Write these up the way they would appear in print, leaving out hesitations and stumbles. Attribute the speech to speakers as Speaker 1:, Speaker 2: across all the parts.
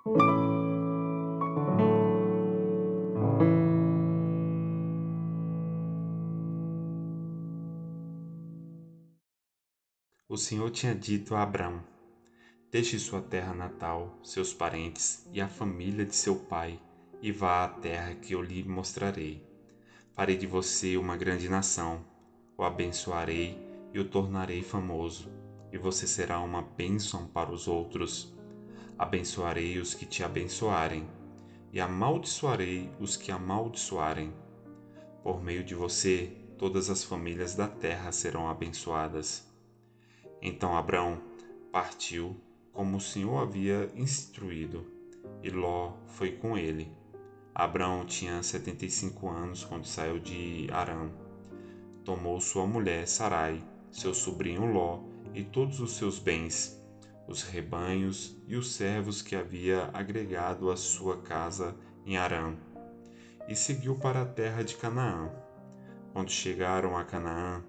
Speaker 1: O Senhor tinha dito a Abrão: deixe sua terra natal, seus parentes e a família de seu pai, e vá à terra que eu lhe mostrarei. Farei de você uma grande nação, o abençoarei e o tornarei famoso, e você será uma bênção para os outros. Abençoarei os que te abençoarem, e amaldiçoarei os que amaldiçoarem. Por meio de você, todas as famílias da terra serão abençoadas. Então Abrão partiu como o Senhor havia instruído, e Ló foi com ele. Abrão tinha 75 anos quando saiu de Harã. Tomou sua mulher Sarai, seu sobrinho Ló e todos os seus bens, os rebanhos e os servos que havia agregado à sua casa em Harã, e seguiu para a terra de Canaã. Quando chegaram a Canaã,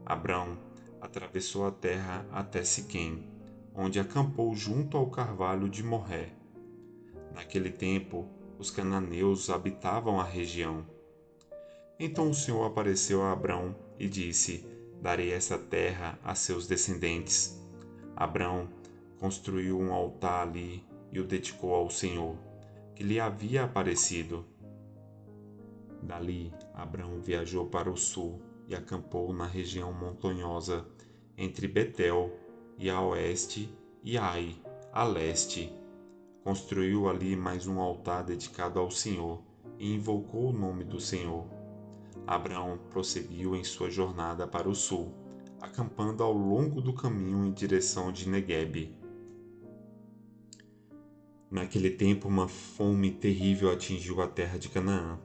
Speaker 1: Abrão atravessou a terra até Siquém, onde acampou junto ao carvalho de Morré. Naquele tempo, os cananeus habitavam a região. Então o Senhor apareceu a Abrão e disse: darei essa terra a seus descendentes. Abrão construiu um altar ali e o dedicou ao Senhor, que lhe havia aparecido. Dali, Abrão viajou para o sul e acampou na região montanhosa entre Betel e a oeste e Ai, a leste. Construiu ali mais um altar dedicado ao Senhor e invocou o nome do Senhor. Abrão prosseguiu em sua jornada para o sul, acampando ao longo do caminho em direção de Neguebe. Naquele tempo, uma fome terrível atingiu a terra de Canaã,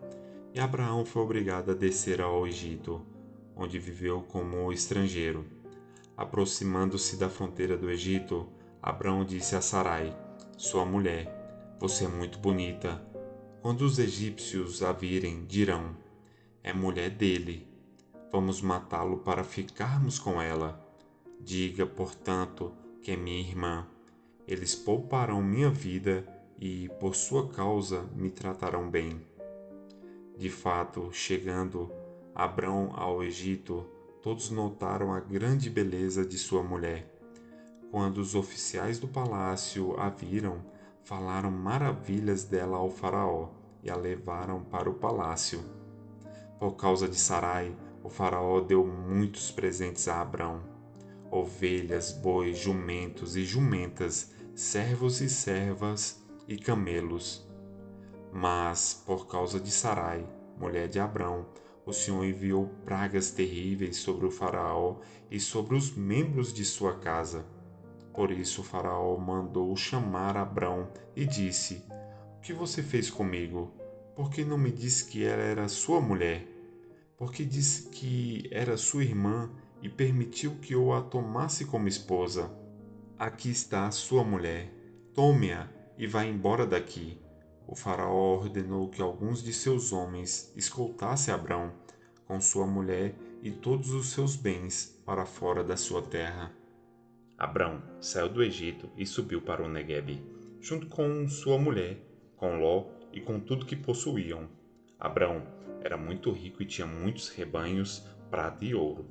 Speaker 1: e Abraão foi obrigado a descer ao Egito, onde viveu como estrangeiro. Aproximando-se da fronteira do Egito, Abraão disse a Sarai, sua mulher: você é muito bonita. Quando os egípcios a virem, dirão: é mulher dele. Vamos matá-lo para ficarmos com ela. Diga, portanto, que é minha irmã. Eles pouparão minha vida e, por sua causa, me tratarão bem. De fato, chegando Abrão ao Egito, todos notaram a grande beleza de sua mulher. Quando os oficiais do palácio a viram, falaram maravilhas dela ao faraó e a levaram para o palácio. Por causa de Sarai, o faraó deu muitos presentes a Abrão: ovelhas, bois, jumentos e jumentas, servos e servas e camelos. Mas, por causa de Sarai, mulher de Abrão, o Senhor enviou pragas terríveis sobre o faraó e sobre os membros de sua casa. Por isso o faraó mandou chamar Abrão e disse: o que você fez comigo? Por que não me disse que ela era sua mulher? Por que disse que era sua irmã e permitiu que eu a tomasse como esposa? Aqui está a sua mulher. Tome-a e vá embora daqui. O faraó ordenou que alguns de seus homens escoltassem Abrão com sua mulher e todos os seus bens para fora da sua terra. Abrão saiu do Egito e subiu para o Neguebe, junto com sua mulher, com Ló e com tudo que possuíam. Abrão era muito rico e tinha muitos rebanhos, prata e ouro.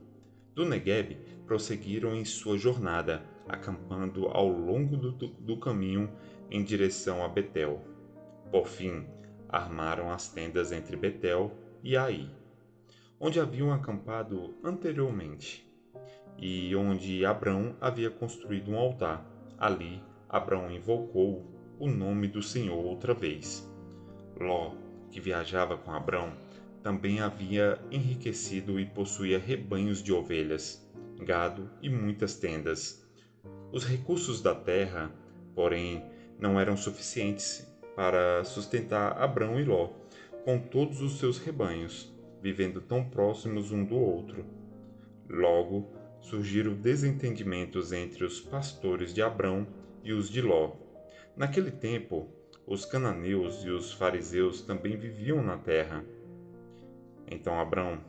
Speaker 1: Do Neguebe prosseguiram em sua jornada, acampando ao longo do caminho em direção a Betel. Por fim, armaram as tendas entre Betel e Ai, onde haviam acampado anteriormente, e onde Abrão havia construído um altar. Ali, Abrão invocou o nome do Senhor outra vez. Ló, que viajava com Abrão, também havia enriquecido e possuía rebanhos de ovelhas, gado e muitas tendas. Os recursos da terra, porém, não eram suficientes para sustentar Abrão e Ló, com todos os seus rebanhos, vivendo tão próximos um do outro. Logo, surgiram desentendimentos entre os pastores de Abrão e os de Ló. Naquele tempo, os cananeus e os fariseus também viviam na terra. Então Abrão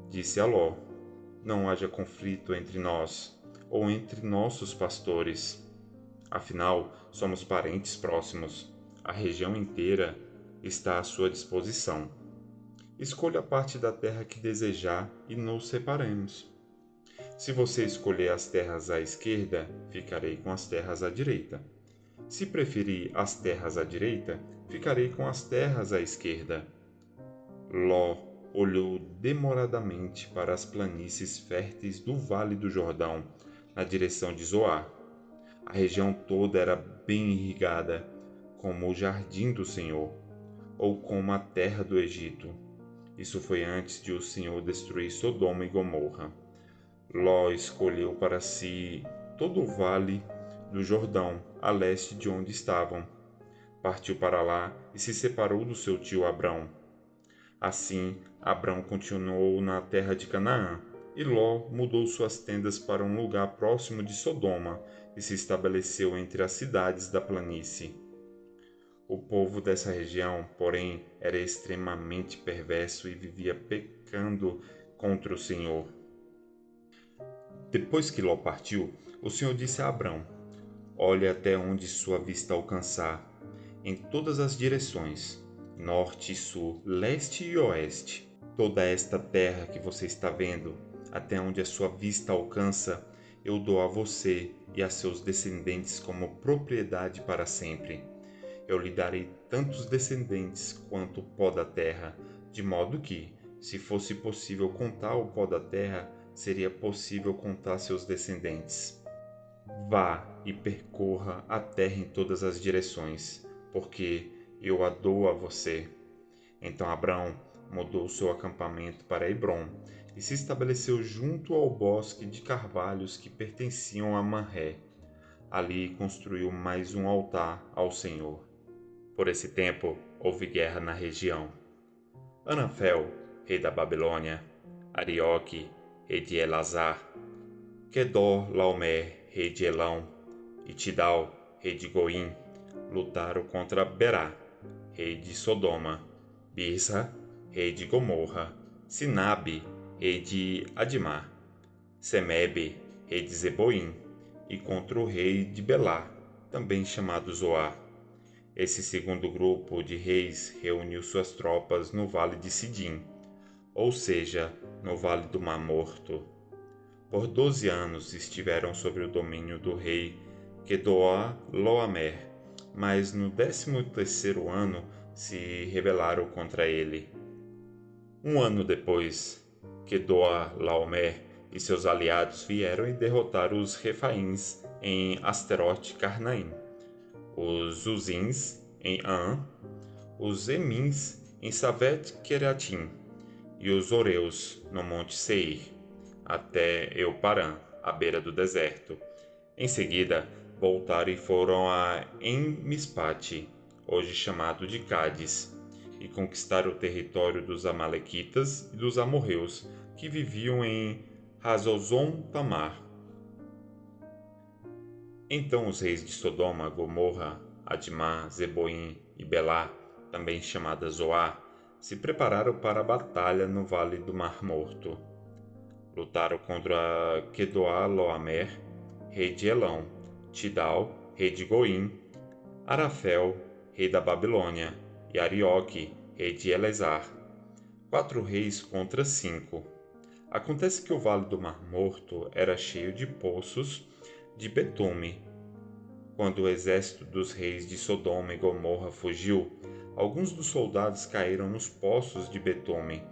Speaker 1: disse a Ló: não haja conflito entre nós ou entre nossos pastores. Afinal, somos parentes próximos. A região inteira está à sua disposição. Escolha a parte da terra que desejar e nos separemos. Se você escolher as terras à esquerda, ficarei com as terras à direita. Se preferir as terras à direita, ficarei com as terras à esquerda. Ló olhou demoradamente para as planícies férteis do Vale do Jordão, na direção de Zoar. A região toda era bem irrigada, como o jardim do Senhor, ou como a terra do Egito. Isso foi antes de o Senhor destruir Sodoma e Gomorra. Ló escolheu para si todo o vale do Jordão, a leste de onde estavam. Partiu para lá e se separou do seu tio Abrão. Assim, Abrão continuou na terra de Canaã, e Ló mudou suas tendas para um lugar próximo de Sodoma e se estabeleceu entre as cidades da planície. O povo dessa região, porém, era extremamente perverso e vivia pecando contra o Senhor. Depois que Ló partiu, o Senhor disse a Abrão: Olhe até onde sua vista alcançar, em todas as direções, norte e sul, leste e oeste. Toda esta terra que você está vendo, até onde a sua vista alcança, eu dou a você e a seus descendentes como propriedade para sempre. Eu lhe darei tantos descendentes quanto o pó da terra, de modo que, se fosse possível contar o pó da terra, seria possível contar seus descendentes. Vá e percorra a terra em todas as direções, porque eu a dou a você. Então Abrão mudou seu acampamento para Hebrom e se estabeleceu junto ao bosque de carvalhos que pertenciam a Manré. Ali construiu mais um altar ao Senhor. Por esse tempo, houve guerra na região. Anafel, rei da Babilônia, Arioque, rei de Elazar, Quedor-laomer, rei de Elão, e Tidal, rei de Goim, lutaram contra Berá, rei de Sodoma, Birsa, rei de Gomorra, Sinabe, rei de Admá, Semebe, rei de Zeboim, e contra o rei de Belá, também chamado Zoar. Esse segundo grupo de reis reuniu suas tropas no vale de Sidim, ou seja, no vale do Mar Morto. Por 12 anos estiveram sob o domínio do rei Quedoá-Loamer, mas no 13º ano se rebelaram contra ele. Um ano depois, Quedoá-Laomer e seus aliados vieram e derrotaram os Refaíns em Asterote-Carnaim, os Uzins em An, os Emins em Savet-Queratim e os Oreus no Monte Seir, até Euparã, à beira do deserto. Em seguida, voltaram e foram a En-Mispate, hoje chamado de Cádiz, e conquistaram o território dos Amalequitas e dos amorreus, que viviam em Hazazon-Tamar. Então os reis de Sodoma, Gomorra, Admá, Zeboim e Belá, também chamada Zoar, se prepararam para a batalha no Vale do Mar Morto. Lutaram contra Quedoá-Loamer, rei de Elão, Tidal, rei de Goim, Arafel, rei da Babilônia, e Arioque, rei de Elezar. 4 reis contra 5. Acontece que o Vale do Mar Morto era cheio de poços de betume. Quando o exército dos reis de Sodoma e Gomorra fugiu, alguns dos soldados caíram nos poços de betume,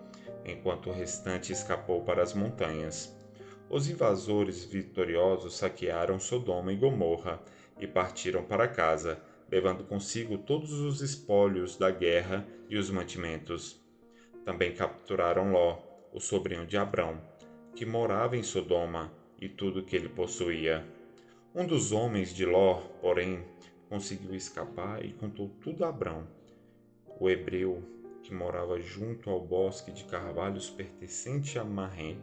Speaker 1: enquanto o restante escapou para as montanhas. Os invasores vitoriosos saquearam Sodoma e Gomorra e partiram para casa, levando consigo todos os espólios da guerra e os mantimentos. Também capturaram Ló, o sobrinho de Abrão, que morava em Sodoma, e tudo que ele possuía. Um dos homens de Ló, porém, conseguiu escapar e contou tudo a Abrão, o hebreu que morava junto ao bosque de carvalhos pertencente a Manré.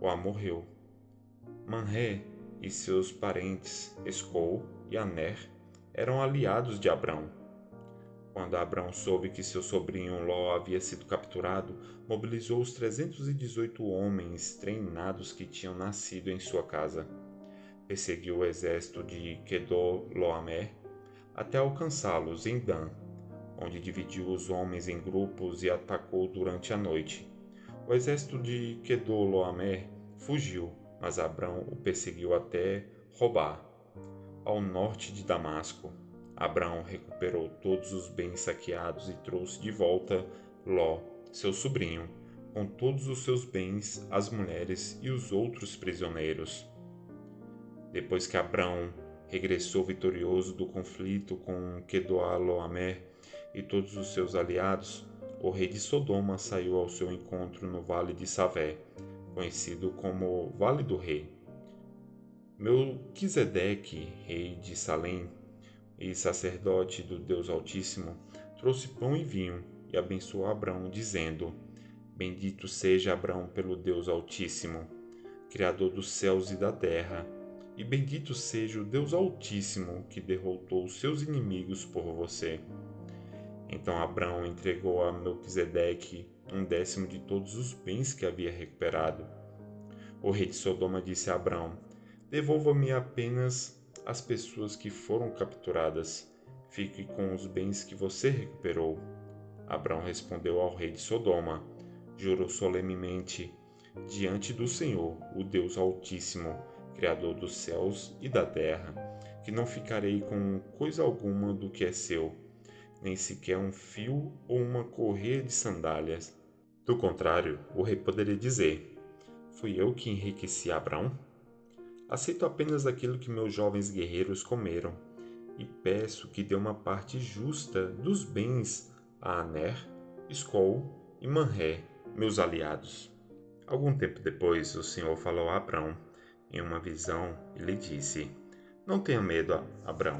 Speaker 1: O amorreu. Manré e seus parentes Escol e Aner eram aliados de Abrão. Quando Abrão soube que seu sobrinho Ló havia sido capturado, mobilizou os 318 homens treinados que tinham nascido em sua casa. perseguiu o exército de Kedorlaomer até alcançá-los em Dan, onde dividiu os homens em grupos e atacou durante a noite. O exército de Kedorlaomer fugiu, mas Abrão o perseguiu até Robá, ao norte de Damasco. Abrão recuperou todos os bens saqueados e trouxe de volta Ló, seu sobrinho, com todos os seus bens, as mulheres e os outros prisioneiros. Depois que Abrão regressou vitorioso do conflito com Quedorlaomer e todos os seus aliados, o rei de Sodoma saiu ao seu encontro no Vale de Savé, conhecido como Vale do Rei. Melquisedeque, rei de Salém e sacerdote do Deus Altíssimo, trouxe pão e vinho e abençoou Abrão, dizendo: Bendito seja Abrão pelo Deus Altíssimo, Criador dos céus e da terra, e bendito seja o Deus Altíssimo que derrotou os seus inimigos por você. Então Abrão entregou a Melquisedeque 1/10 de todos os bens que havia recuperado. O rei de Sodoma disse a Abrão: Devolva-me apenas as pessoas que foram capturadas. Fique com os bens que você recuperou. Abrão respondeu ao rei de Sodoma: Juro solenemente diante do Senhor, o Deus Altíssimo, Criador dos céus e da terra, que não ficarei com coisa alguma do que é seu, nem sequer um fio ou uma correia de sandálias. Do contrário, o rei poderia dizer: Fui eu que enriqueci Abrão? Aceito apenas aquilo que meus jovens guerreiros comeram, e peço que dê uma parte justa dos bens a Aner, Escol e Manré, meus aliados. Algum tempo depois, o Senhor falou a Abrão em uma visão e lhe disse: Não tenha medo, Abrão,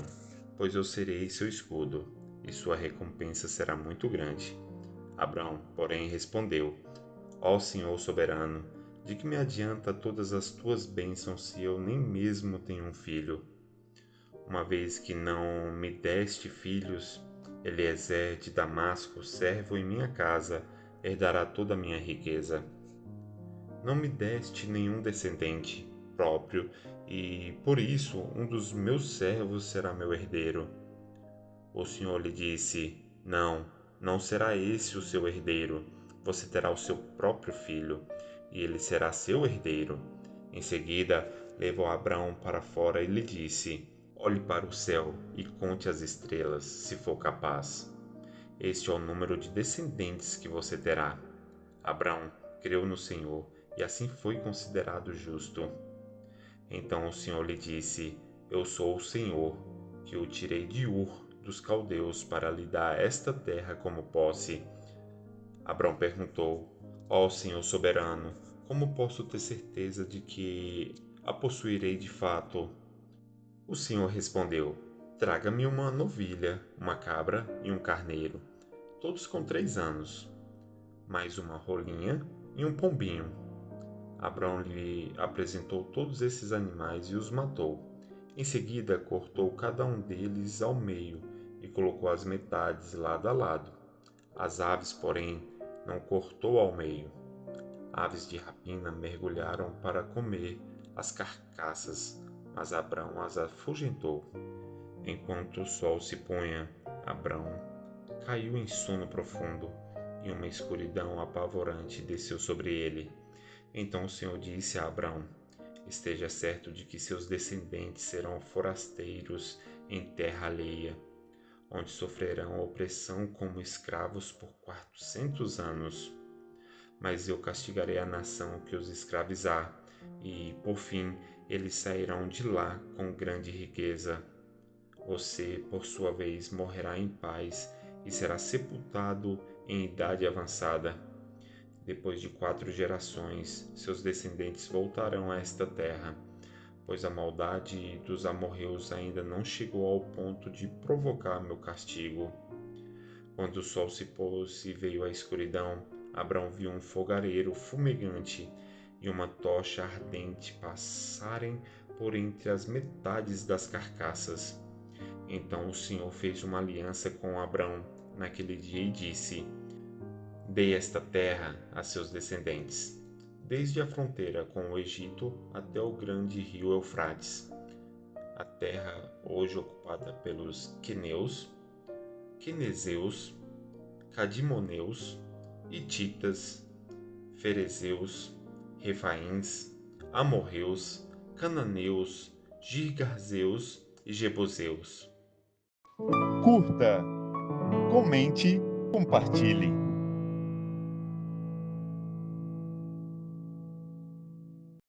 Speaker 1: pois eu serei seu escudo, e sua recompensa será muito grande. Abrão, porém, respondeu: Ó Senhor soberano, de que me adianta todas as tuas bênçãos se eu nem mesmo tenho um filho? Uma vez que não me deste filhos, Eliezer de Damasco, servo em minha casa, herdará toda a minha riqueza. Não me deste nenhum descendente próprio, e por isso um dos meus servos será meu herdeiro. O Senhor lhe disse: Não, não será esse o seu herdeiro. Você terá o seu próprio filho, e ele será seu herdeiro. Em seguida, levou Abrão para fora e lhe disse: Olhe para o céu e conte as estrelas, se for capaz. Este é o número de descendentes que você terá. Abrão creu no Senhor, e assim foi considerado justo. Então o Senhor lhe disse: Eu sou o Senhor, que o tirei de Ur dos caldeus para lhe dar esta terra como posse. Abrão perguntou: Ó Senhor soberano, como posso ter certeza de que a possuirei de fato? O Senhor respondeu: Traga-me uma novilha, uma cabra e um carneiro, todos com 3 anos, mais uma rolinha e um pombinho. Abrão lhe apresentou todos esses animais e os matou. Em seguida, cortou cada um deles ao meio e colocou as metades lado a lado. As aves, porém, não cortou ao meio. Aves de rapina mergulharam para comer as carcaças, mas Abrão as afugentou. Enquanto o sol se punha, Abrão caiu em sono profundo, e uma escuridão apavorante desceu sobre ele. Então o Senhor disse a Abrão: Esteja certo de que seus descendentes serão forasteiros em terra alheia, onde sofrerão opressão como escravos por 400 anos. Mas eu castigarei a nação que os escravizar, e, por fim, eles sairão de lá com grande riqueza. Você, por sua vez, morrerá em paz e será sepultado em idade avançada. Depois de 4 gerações, seus descendentes voltarão a esta terra, pois a maldade dos amorreus ainda não chegou ao ponto de provocar meu castigo. Quando o sol se pôs e veio a escuridão, Abrão viu um fogareiro fumegante e uma tocha ardente passarem por entre as metades das carcaças. Então o Senhor fez uma aliança com Abrão naquele dia e disse: Dei esta terra a seus descendentes, desde a fronteira com o Egito até o grande rio Eufrates. a terra hoje ocupada pelos queneus, quenezeus, cadimoneus, hititas, ferezeus, refaíns, amorreus, cananeus, girgazeus e jebuseus.
Speaker 2: Curta, comente, compartilhe.